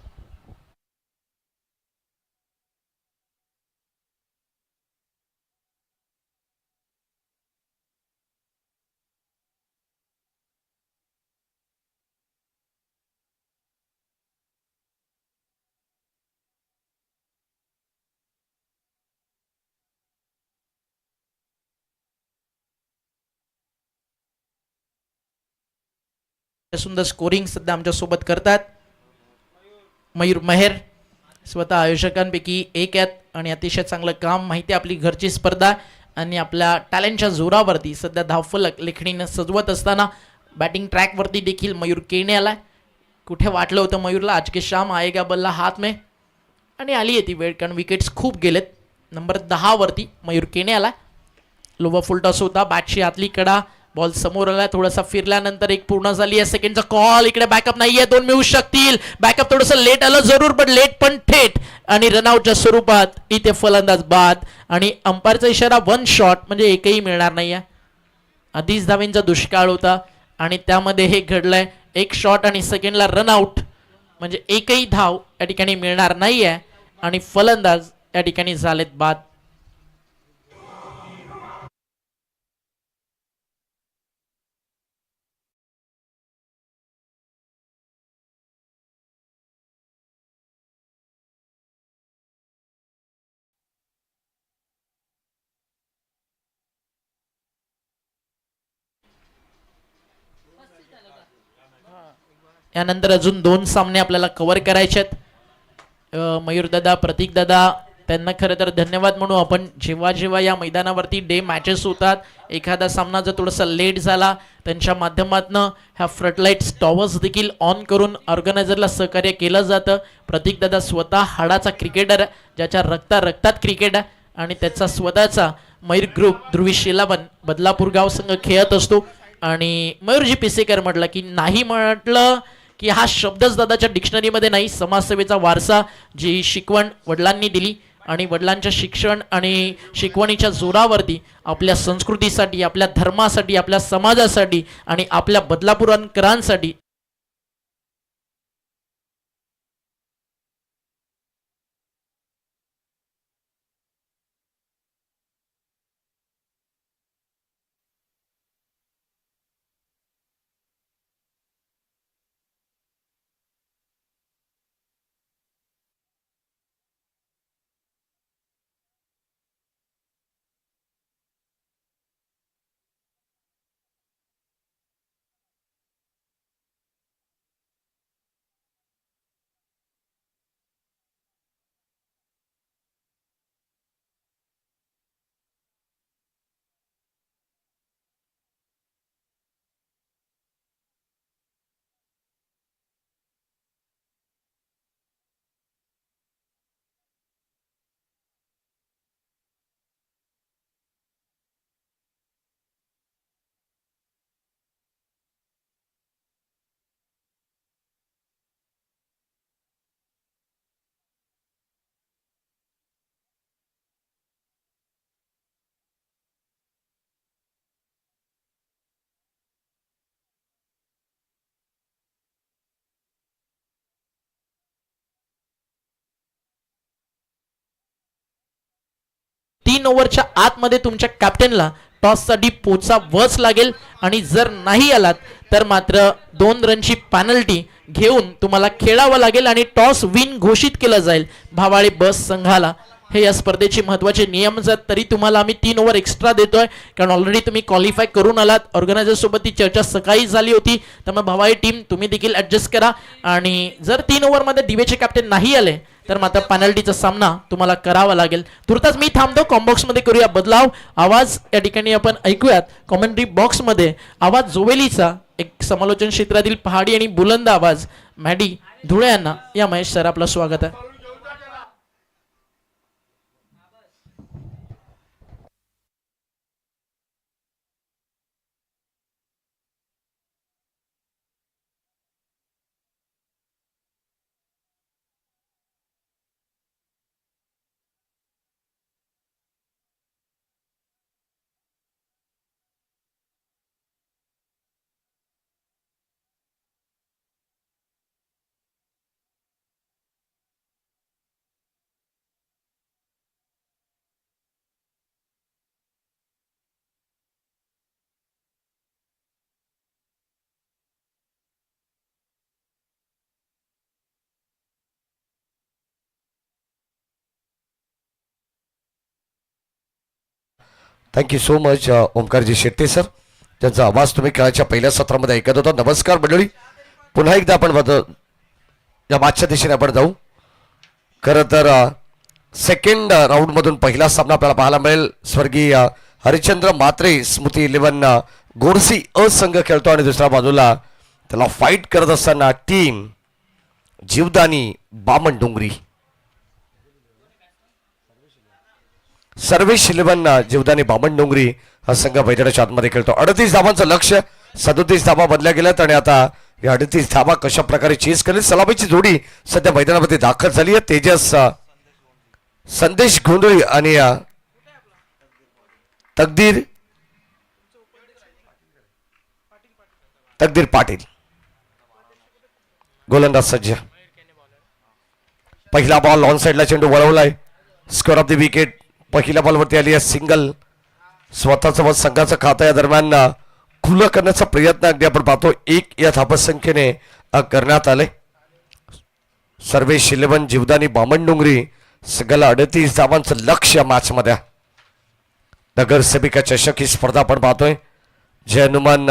सुंदर स्कोरिंग सध्या आमच्या सोबत करतात मयूर मेहर, स्वतः आयोजकांपैकी एक आहेत आणि अतिशय चांगलं काम. माहिती आपली घरची स्पर्धा आणि आपल्या टॅलेंटच्या जोरावरती सध्या धावफलक लेखणीनं सजवत असताना बॅटिंग ट्रॅकवरती देखील मयूर केने आलाय. कुठे वाटलं होतं मयूरला आज के शाम आएगा बल्ला हात में, आणि आली आहे ती वेळ, कारण विकेट्स खूप गेलेत. नंबर 10 वरती मयूर केने आलाय. लोवर फुल टॉस होता, बॅटची आतली कडा बॉल समोर आला, थोडासा फिरल्यानंतर एक पूर्ण झाली आहे सेकंडचा कॉल. इकडे बॅकअप नाहीये, 2 मिळू शकतील. बॅकअप थोडंसं लेट आलं जरूर, पण लेट पण थेट आणि रनआउटच्या स्वरूपात इथे फलंदाज बाद. आणि अंपायरचा इशारा 1 शॉट, म्हणजे एकही मिळणार नाहीये. आधीच धावेंचा दुष्काळ होता आणि त्यामध्ये हे घडलंय. 1 शॉट आणि सेकंडला रनआउट, म्हणजे एकही धाव या ठिकाणी मिळणार नाहीये आणि फलंदाज या ठिकाणी झालेत बाद. यानंतर अजून 2 सामने आपल्याला कव्हर करायचे आहेत. मयूरदादा, प्रतीकदादा, त्यांना खरं तर धन्यवाद म्हणू आपण. जेव्हा जेव्हा या मैदानावरती डे मॅचेस होतात, एखादा सामना जर थोडासा लेट झाला, त्यांच्या माध्यमातून ह्या फ्लडलाईट्स टॉवर्स देखील ऑन करून ऑर्गनायझरला सहकार्य केलं जातं. प्रतीकदादा स्वतः हाडाचा क्रिकेटर, ज्याच्या रक्तात क्रिकेट आहे आणि त्याचा स्वतःचा मयूर ग्रुप ध्रुवी 11 बदलापूर गाव संघ खेळत असतो. आणि मयूरजी पिसेकर म्हटलं की नाही म्हटलं की हा शब्दच दादाच्या डिक्शनरीमध्ये नाही. समाजसेवेचा वारसा, जी शिकवण वडिलांनी दिली आणि वडिलांच्या शिक्षण आणि शिकवणीच्या जोरावरती आपल्या संस्कृतीसाठी, आपल्या धर्मासाठी, आपल्या समाजासाठी आणि आपल्या बदलापूरकरांसाठी तीन ओव्हरच्या आतमध्ये तुमच्या कॅप्टनला टॉससाठी पोचावंच लागेल आणि जर नाही आलात तर मात्र 2 रनची पॅनल्टी घेऊन तुम्हाला खेळावं लागेल आणि टॉस विन घोषित केलं जाईल भावाळे बस संघाला. हे या स्पर्धेचे महत्त्वाचे नियम आहेत. तरी तुम्हाला आम्ही 3 ओव्हर एक्स्ट्रा देतोय, कारण ऑलरेडी तुम्ही क्वालिफाय करून आलात. ऑर्गनायझर सोबत ती चर्चा सकाळी झाली होती, त्यामुळे भावाई टीम तुम्ही देखील ऍडजस्ट करा. आणि जर 3 ओव्हरमध्ये दिवेचे कॅप्टन नाही आले तर मात्र पेनल्टीचा सामना तुम्हाला करावा लागेल. तुर्तास मी थांबतो, कॉम्बॉक्स मध्ये करूया बदलाव. आवाज या ठिकाणी आपण ऐकूयात कॉमेंट्री बॉक्स मध्ये. आवाज जोवेलीचा, एक समालोचन क्षेत्रातील पहाडी आणि बुलंद आवाज मॅडी धुळे यांना. या महेश सर, आपलं स्वागत आहे. Thank you so much Omkarji Shette sir, त्यांचा आवाज तुम्ही खेळाच्या पहिल्या सत्रामध्ये ऐकत होता. नमस्कार मंडळी, पुन्हा एकदा आपण या मागच्या दिशेने आपण जाऊ. खरं तर सेकंड राऊंडमधून पहिला सामना आपल्याला पाहायला मिळेल. स्वर्गीय हरिश्चंद्र म्हात्रे स्मृती 11 गोरसी अ संघ खेळतो आणि दुसऱ्या बाजूला त्याला फाईट करत असताना टीम जीवदानी बामण डोंगरी. सर्वेश इलेव्हन जीवदानी बामण डोंगरी हा संघ मैदानाच्या आतमध्ये खेळतो. 38 धावांचं लक्ष, 37 धावा बदल्या गेल्यात आणि आता या 38 धावा कशा प्रकारे चेस करेल. सलामीची जोडी सध्या मैदानामध्ये दाखल झाली आहे. तेजस संदेश गोंधळी आणि तकदीर पाटील. गोलंदाज सज्ज. पहिला बॉल ऑन साइडला चेंडू वळवलाय. Score off the wicket. पहिल्या बॉलवरती आली आहे सिंगल. स्वतःचं व संघाचं खातं या दरम्यान खुलं करण्याचा प्रयत्न अगदी आपण पाहतो 1 या धावसंख्येने करण्यात आले. सर्वेश इलेव्हन जीवदानी बामण डोंगरी संघाला 38 धावांचं लक्ष या मॅच मध्ये. नगरसेविका चषक ही स्पर्धा आपण पाहतोय. जय हनुमान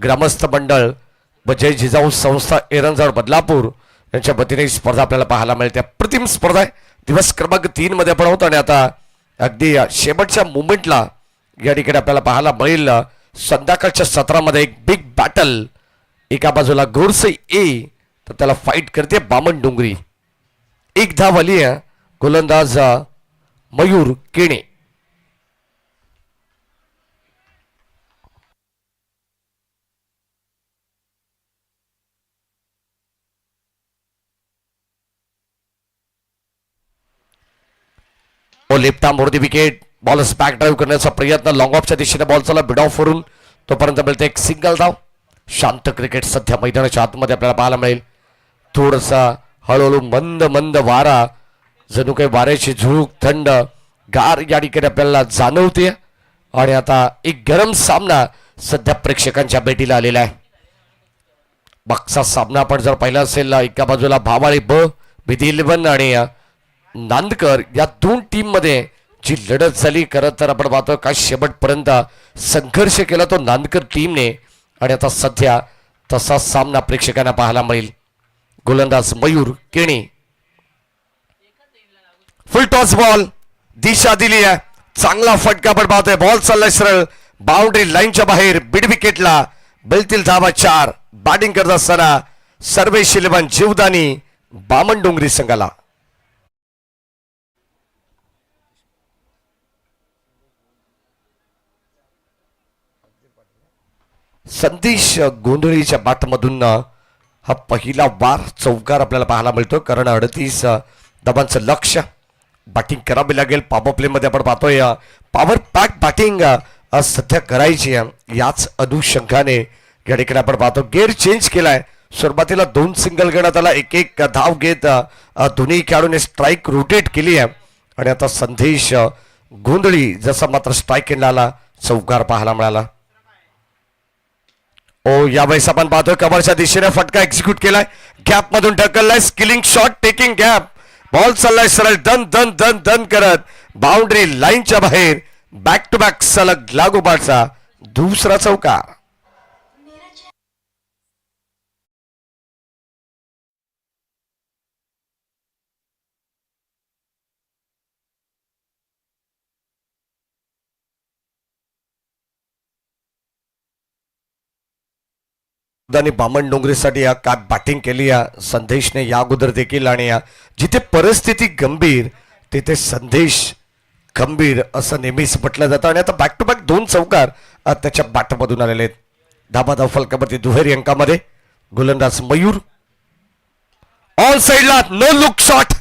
ग्रामस्थ मंडळ व जय जिजाऊ संस्था एरंजळ बदलापूर यांच्या वतीने ही स्पर्धा आपल्याला पाहायला मिळते. प्रतिम स्पर्धा आहे. दिवस क्रमांक 3 मध्ये आपण आहोत आणि आता अगदी शेवटच्या मुमेंटला या ठिकाणी आपल्याला पाहायला मिळेल. संध्याकाळच्या सत्रामध्ये एक बिग बॅटल. एका बाजूला गोरसे ए तर त्याला फाईट करते बामण डोंगरी. 1 धाव आली आहे. गोलंदाज मयूर केणे. लेफ्ट आर्म वरती विकेट. बॉल बॅक ड्राईव्ह करण्याचा प्रयत्न. लॉंग ऑफच्या दिशेने बॉल चला बिड ऑफ वरून तोपर्यंत मिळते एक सिंगल धाव. शांत क्रिकेट सध्या मैदानाच्या आतमध्ये आपल्याला पाहायला मिळेल. थोडासा हळूहळू मंद मंद वारा, जणू काही वाऱ्याची झुळूक थंड गार या ठिकाणी आपल्याला जाणवते आणि आता एक गरम सामना सध्या प्रेक्षकांच्या भेटीला आलेला आहे. मागचा सामना आपण जर पाहिला असेल एका बाजूला भावाळी ब विधी 11 आणि नांदकर या 2 टीम मध्ये जी लढत झाली. खरं तर आपण पाहतो काय शेवटपर्यंत संघर्ष केला तो नांदकर टीमने आणि आता सध्या तसा सामना प्रेक्षकांना पाहायला मिळेल. गोलंदाज Mayur Keni. Full toss ball दिशा दिली आहे. चांगला फटका आपण पाहतोय. बॉल चाललाय सरळ बाउंड्री लाईनच्या बाहेर. बिड विकेटला बेलतील धावा 4. बॅटिंग करत असताना सर्वेश इलेव्हन जीवदानी बामण डोंगरी संघाला. संदेश गोंधळीच्या बॅटमधून हा पहिला वार चौकार आपल्याला पाहायला मिळतो. कारण 38 धावांचं लक्ष. बॅटिंग करावी लागेल. पॉवर प्ले मध्ये आपण पाहतोय पॉवर पॅक बॅटिंग सध्या करायची. याच अनुषंगाने या ठिकाणी आपण पाहतो गेअर चेंज केलाय. सुरुवातीला 2 सिंगल घेण्यात आला. एक धाव घेत दोन्ही खेळाडूने स्ट्राईक रोटेट केली आहे आणि आता संदेश गोंधळी जसा मात्र स्ट्राईक केला आला चौकार पाहायला मिळाला. यावेळेस आपण पाहतोय कव्हरच्या दिशेने फटका एक्झिक्यूट केलाय. गॅप मधून ढकललाय. Skilling shot taking gap. Ball चाललाय सरळ दन दन दन दन करत बाउंड्री लाईनच्या बाहेर. बॅक टू बॅक सलग लागोपाठचा दुसरा चौकार. बामण डोंगरीसाठी काय बॅटिंग केली संदेशने या अगोदर देखील. आणि जिथे परिस्थिती गंभीर तिथे संदेश गंभीर असं नेहमीच म्हटलं जातं. आणि आता बॅक टू बॅक 2 चौकार त्याच्या बॅटमधून आलेले आहेत. धाबा फलकावरती दुहेरी अंकामध्ये. गोलंदाज मयूर. ऑन साइडला नो लुक शॉट.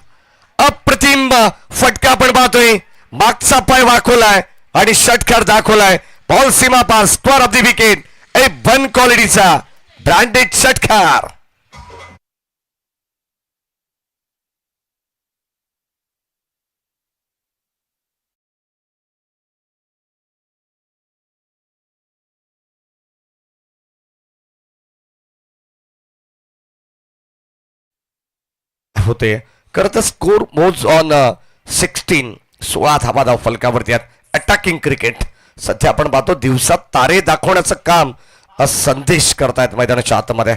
अप्रतिम फटका आपण पाहतोय. मागचा पाय वाखवलाय आणि षटकार दाखवलाय. बॉल सीमा पार. Square off the wicket. A 1 क्वालिटीचा ब्रँडेड षटकार. होते खरं तर स्कोर मोज ऑन 16. 16 धावा धाव फलकावरती आहेत. अटॅकिंग क्रिकेट सध्या आपण पाहतो. दिवसात तारे दाखवण्याचं काम संदेश करतायत मैदानाच्या आतमध्ये.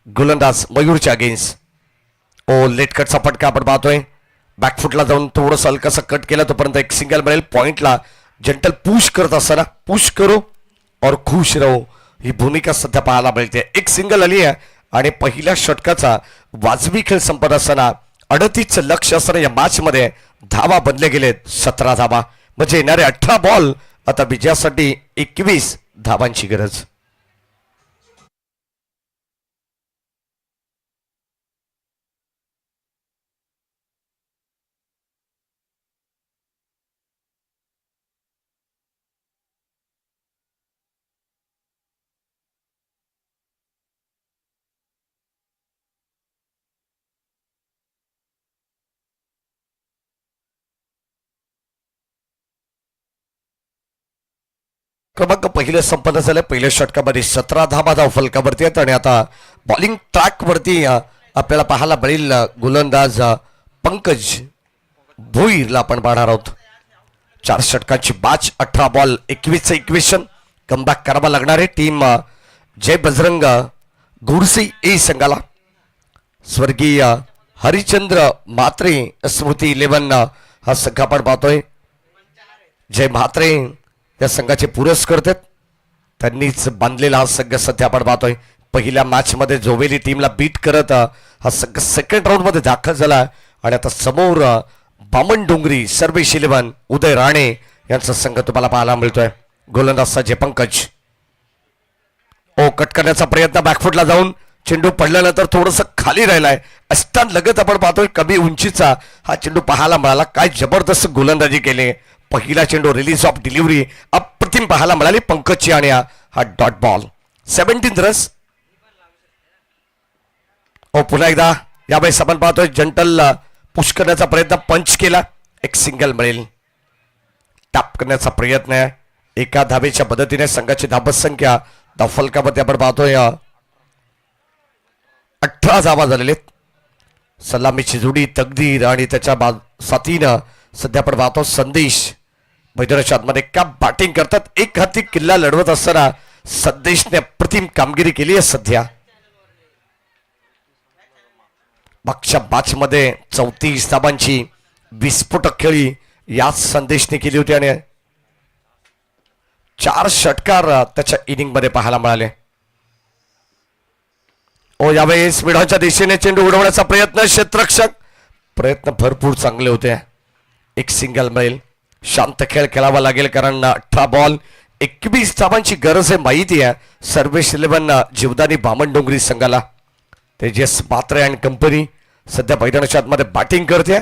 गोलंदाज मयूरच्या अगेन्स्ट. लेट कटचा फटका आपण पाहतोय. बॅकफुटला जाऊन थोडंसं हलकसं कट केलं तोपर्यंत एक सिंगल मिळेल. पॉइंटला जंटल पुश करत असताना पुश करो और खुश रहो ही भूमिका सध्या पाहायला मिळते. एक सिंगल आली आहे आणि पहिल्या षटकाचा वाजवी खेळ संपत असताना 38 लक्ष असताना या मॅच मध्ये धावा बनले गेलेत 17 धावा. म्हणजे येणारे 18 बॉल आता विजयासाठी 21 धावांची गरज. क्रमांक पहिले संपन्न झाले. पहिल्या षटकामध्ये 17 धावा धाव फलकावरती आहेत आणि आता बॉलिंग ट्रॅक वरती आपल्याला पाहायला मिळेल गोलंदाज पंकज भोईरला आपण पाहणार आहोत. 4 षटकांची बाच, 18 बॉल 21 इक्वेशन. कमबॅक करावा लागणार आहे टीम जय बजरंग गुरसी ए संघाला. स्वर्गीय हरिचंद्र म्हात्रे स्मृती 11 हा संघ आपण पाहतोय. जय म्हात्रे या संघाचे पुरस्कर्ते, त्यांनीच बांधलेला हा संघ सध्या आपण पाहतोय. पहिल्या मॅच मध्ये जोवेली टीमला बीट करत हा संघ सेकंड राऊंड मध्ये दाखल झाला आणि आता समोर बामण डोंगरी, सर्वेश 11, उदय राणे यांचा संघ तुम्हाला पाहायला मिळतोय. गोलंदाज संजय पंकज कट करण्याचा प्रयत्न, बॅकफुटला जाऊन चेंडू पडल्यानंतर थोडंसं खाली राहिलाय. अस्तान लगत आपण पाहतोय कमी उंचीचा हा चेंडू पाहायला मिळाला. काय जबरदस्त गोलंदाजी केली. पहिला चेंडू रिलीज ऑफ डिलिव्हरी अप्रतिम पाहायला मिळाली पंकजची आणि हा डॉट बॉल. 17 रन्स. पुन्हा एकदा यावेळेस आपण पाहतोय जंटल पुश करण्याचा प्रयत्न, पंच केला, एक सिंगल मिळेल. टॅप करण्याचा प्रयत्न आहे. एका धावेच्या मदतीने संघाची धाबत संख्या फलकामध्ये आपण पाहतोय 18 धावा झालेले. सलामीची जोडी तकदीर आणि त्याच्या साथीनं सध्या आपण पाहतो संदेश मैदानाच्या आतमध्ये का बॅटिंग करतात. एक हाती किल्ला लढवत असताना संदेशने अप्रतिम कामगिरी केली आहे सध्या. मागच्या मॅच मध्ये 34 धावांची विस्फोटक खेळी याच संदेशने केली होती आणि 4 षटकार त्याच्या इनिंग मध्ये पाहायला मिळाले. यावेळेस मिडॉनच्या दिशेने चेंडू उडवण्याचा प्रयत्न, क्षेत्ररक्षक प्रयत्न भरपूर चांगले होते. एक सिंगल मिळेल. शांत खेळ खेळावा लागेल कारण 18 बॉल 21 धावांची गरज आहे माहिती आहे सर्वेश 11 जीवदानी बामण डोंगरी संघाला. तेजस म्हात्रे अँड कंपनी सध्या मैदानाच्या आतमध्ये बॅटिंग करते.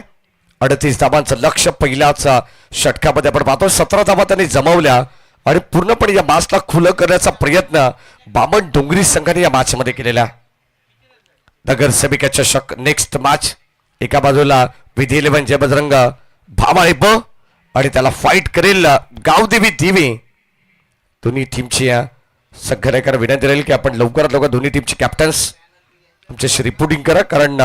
38 धावांचं लक्ष पहिल्याच षटकामध्ये आपण पाहतो. 17 धावा त्यांनी जमावल्या आणि पूर्णपणे या मॅचला खुलं करण्याचा प्रयत्न बामण डोंगरी संघाने या मॅच मध्ये केलेला. नगरसेविका चषक नेक्स्ट मॅच. एका बाजूला विधी 11 जय बजरंग भामाळे ब आणि त्याला फाईट करेल गावदेवी दिवे. दोन्ही टीमची संघटनेकर विनंती राहील की आपण लवकरात लवकर दोन्ही टीमची कॅप्टन्स आमच्याशी रिपोर्टिंग करा कारण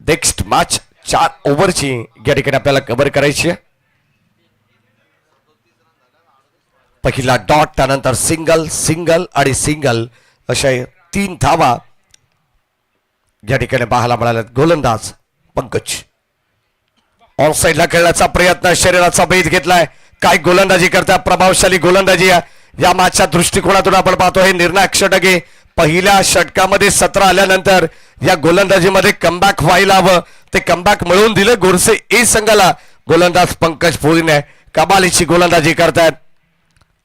नेक्स्ट मॅच 4 ओव्हरची या ठिकाणी आपल्याला कव्हर करायची आहे. पहिला डॉट, त्यानंतर सिंगल, सिंगल आणि सिंगल अशा 3 धावा या ठिकाणी पाहायला मिळाल्या. गोलंदाज पंकज ऑन साईडला खेळण्याचा प्रयत्न, शरीराचा भेद घेतलाय. काय गोलंदाजी करता, प्रभावशाली गोलंदाजी या मॅचच्या दृष्टिकोनातून आपण पाहतो. हे निर्णायक षटक आहे. पहिल्या षटकामध्ये 17 आल्यानंतर या गोलंदाजीमध्ये कमबॅक व्हायला हवं. ते कमबॅक मिळवून दिलं गोरसे ए संघाला. गोलंदाज पंकज भोईरने कमालीची गोलंदाजी करतायत.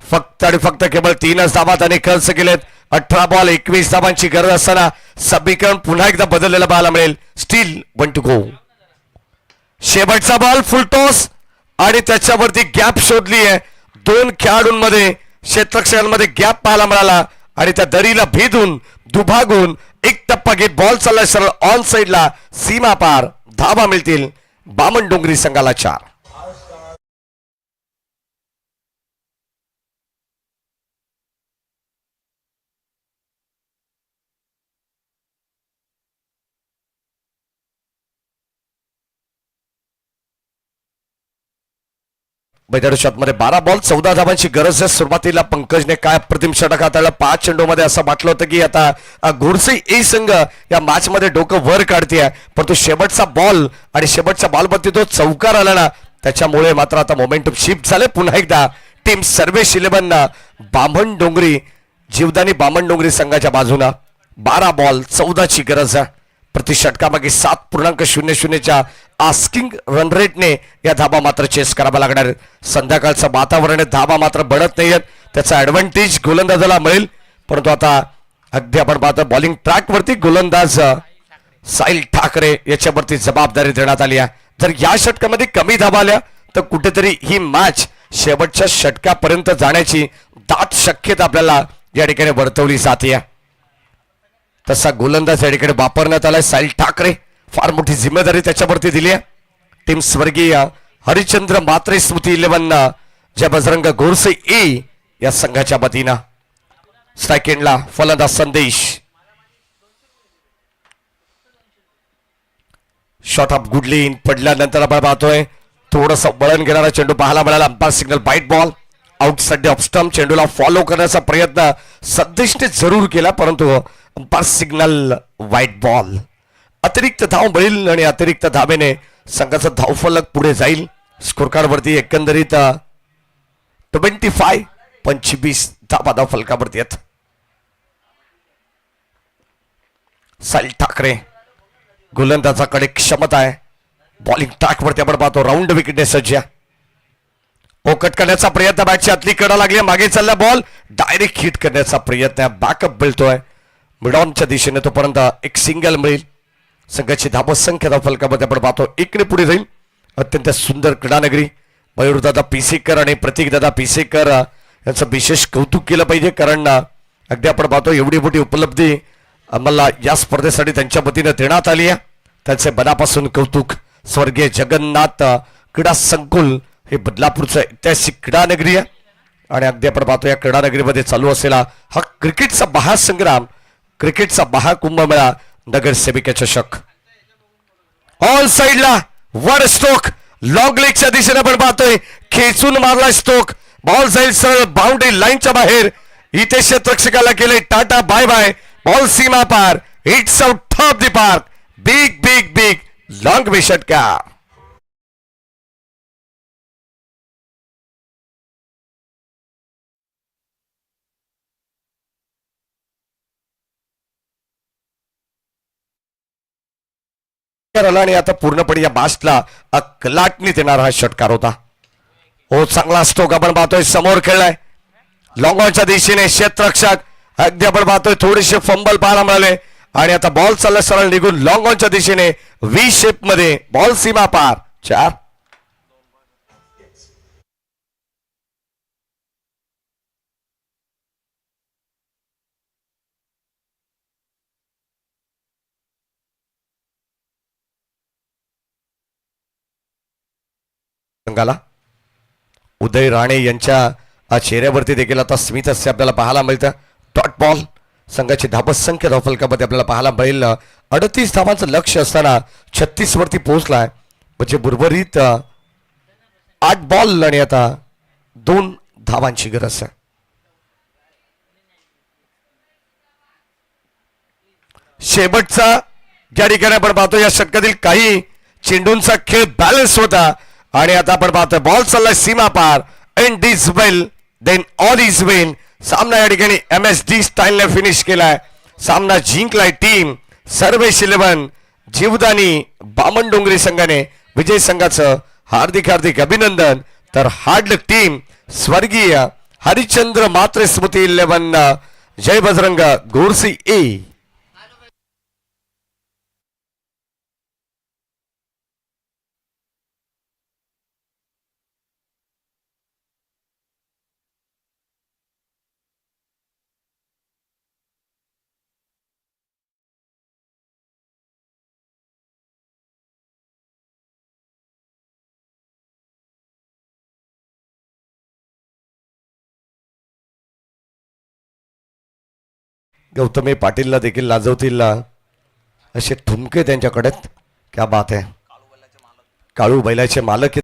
फक्त आणि फक्त केवळ 3च धावा त्यांनी खर्च केलेत. 18 बॉल 21 धावांची गरज असताना समीकरण पुन्हा एकदा बदललेला पाहायला मिळेल. Still 1 to go. शेवटचा बॉल फुलटॉस आणि त्याच्यावरती गॅप शोधली आहे. 2 खेळाडूंमध्ये क्षेत्ररक्षकांमध्ये गॅप पाहायला मिळाला आणि त्या दरीला भेदून दुभागून एक टप्पा घेत बॉल चालला सरळ ऑन साईडला सीमा पार. धावा मिळतील बामण डोंगरी संघाला 4. मैदानाच्या आतमध्ये 12 बॉल 14 धावांची गरज आहे. सुरुवातीला पंकजने काय अप्रतिम षटक हाताळलं. 5 चेंडूमध्ये असं वाटलं होतं की आता गोरसे ए संघ या मॅच मध्ये डोकं वर काढते, पण तो शेवटचा बॉल आणि शेवटच्या बॉलवरती तो चौकार आला ना, त्याच्यामुळे मात्र आता मोमेंटम शिफ्ट झाले. पुन्हा एकदा टीम सर्वेश 11 बामण डोंगरी जीवदानी बामण डोंगरी संघाच्या बाजूला. 12 बॉल 14 ची गरज आहे. प्रति षटकामागे 7.00च्या आस्किंग रन रेटने या धाबा मात्र चेस करावा लागणार आहेत. संध्याकाळचं वातावरण आहे, धाबा मात्र बनत नाहीयेत, त्याचा ऍडव्हान्टेज गोलंदाजाला मिळेल. परंतु आता अगदी आपण पाहतो बॉलिंग ट्रॅक वरती गोलंदाज साहिल ठाकरे याच्यावरती जबाबदारी देण्यात आली आहे. जर या षटकामध्ये कमी धाबा आल्या तर कुठेतरी ही मॅच शेवटच्या षटकापर्यंत जाण्याची दाट शक्यता आपल्याला या ठिकाणी वर्तवली जाते. तसा गोलंदाज या ठिकाणी वापरण्यात आलाय साहिल ठाकरे. फार मोठी जिम्मेदारी त्याच्यावरती दिली आहे. टीम स्वर्गीय हरिचंद्र मात्रे स्मृती 11 जय बजरंग गोरसे ए या संघाच्या वतीनं. सेकंडला फलंदाज संदेश. शॉट ऑफ गुडली पडल्यानंतर आपण पाहतोय थोडस वळण घेणारा चेंडू पाहायला मिळाला. Umpire signal wide ball outside off stump. चेंडूला फॉलो करण्याचा प्रयत्न सदेशने जरूर केला परंतु अंपायर सिग्नल वाईट बॉल. अतिरिक्त धाव मिळेल आणि अतिरिक्त धावेने संघाचा धावफलक पुढे जाईल. स्कोर कार्ड वरती एकंदरीत 25 धावा धावफलकावरती आहेत. साहिल ठाकरे गोलंदाजाकडे क्षमता आहे. बॉलिंग ट्रॅक वरती आपण पाहतो राऊंड विकेटने सज्ज. ओकट करण्याचा प्रयत्न, बॅटची आतली कडा लागली, मागे चालला बॉल डायरेक्ट हिट करण्याचा प्रयत्न, बॅकअप मिळतोय मिडॉनच्या दिशेने. तोपर्यंत एक सिंगल मिळेल. संघाची धावसंख्या धावफलकामध्ये आपण पाहतो 1 पुढे जाईल. अत्यंत सुंदर क्रीडानगरी. मयूरदादा पिसेकर आणि प्रतीकदादा पिसेकर यांचं विशेष कौतुक केलं पाहिजे कारण अगदी आपण पाहतो एवढी मोठी उपलब्धी आम्हाला या स्पर्धेसाठी त्यांच्या वतीनं देण्यात आली आहे. त्यांचे मनापासून कौतुक. स्वर्गीय जगन्नाथ क्रीडा संकुल हे बदलापूरचं ऐतिहासिक क्रीडानगरी आहे आणि अगदी आपण पाहतो या क्रीडानगरीमध्ये चालू असलेला हा क्रिकेटचा महासंग्राम, क्रिकेटचा महाकुंभमेळा नगरसेविका चषक. ऑल साइडला वर स्ट्रोक लॉंग लेगच्या दिशेने आपण पाहतोय खेचून मारला स्ट्रोक. बॉल जाईल सरळ बाउंड्री लाईनच्या बाहेर. इथे क्षेत्ररक्षकाला केले टाटा बाय बाय. बॉल सीमा पार. It's out top the park. Big big big long way षटका. आणि आता पूर्णपणे या बास्टला कलाटणी देणारा हा षटकार होता. हो चांगला स्ट्रोक आपण पाहतोय समोर खेळलाय लॉंग ऑनच्या दिशेने. क्षेत्ररक्षक अगदी आपण पाहतोय थोडेसे फंबल पाहायला मिळाले आणि आता बॉल चालला सरळ निघून लॉंग ऑनच्या दिशेने व्ही शेप मध्ये. बॉल सीमा पार. 4. संघाला उदय राणे यांच्या चेहऱ्यावरती देखील आता स्मित असे आपल्याला पाहायला मिळतं. Dot ball. संघाची धावसंख्या धावफलकामध्ये आपल्याला पाहायला मिळेल 38 धावांचं लक्ष असताना 36 वरती पोहोचलाय. म्हणजे उर्वरित 8 बॉल आणि आता 2 धावांची गरज आहे. शेवटचा ज्या ठिकाणी आपण पाहतो या षटकातील काही चेंडूंचा खेळ बॅलन्स होता आणि आता आपण पाहतोय बॉल चाललाय सीमा पार. End is well then all is well. सामना या ठिकाणी MSD स्टाईलने फिनिश केलाय. सामना जिंकलाय टीम सर्वेश 11 जीवदानी बामणडोंगरी संघाने. विजय संघाचं हार्दिक हार्दिक अभिनंदन. तर हार्ड टीम स्वर्गीय हरिचंद्र मात्रे स्मृती 11 जय बजरंग गोरसी ए. गौतमी पाटीलला देखील लाजवतील असे ठुमके त्यांच्याकडे. क्या बात आहे. काळू बैलाचे मालक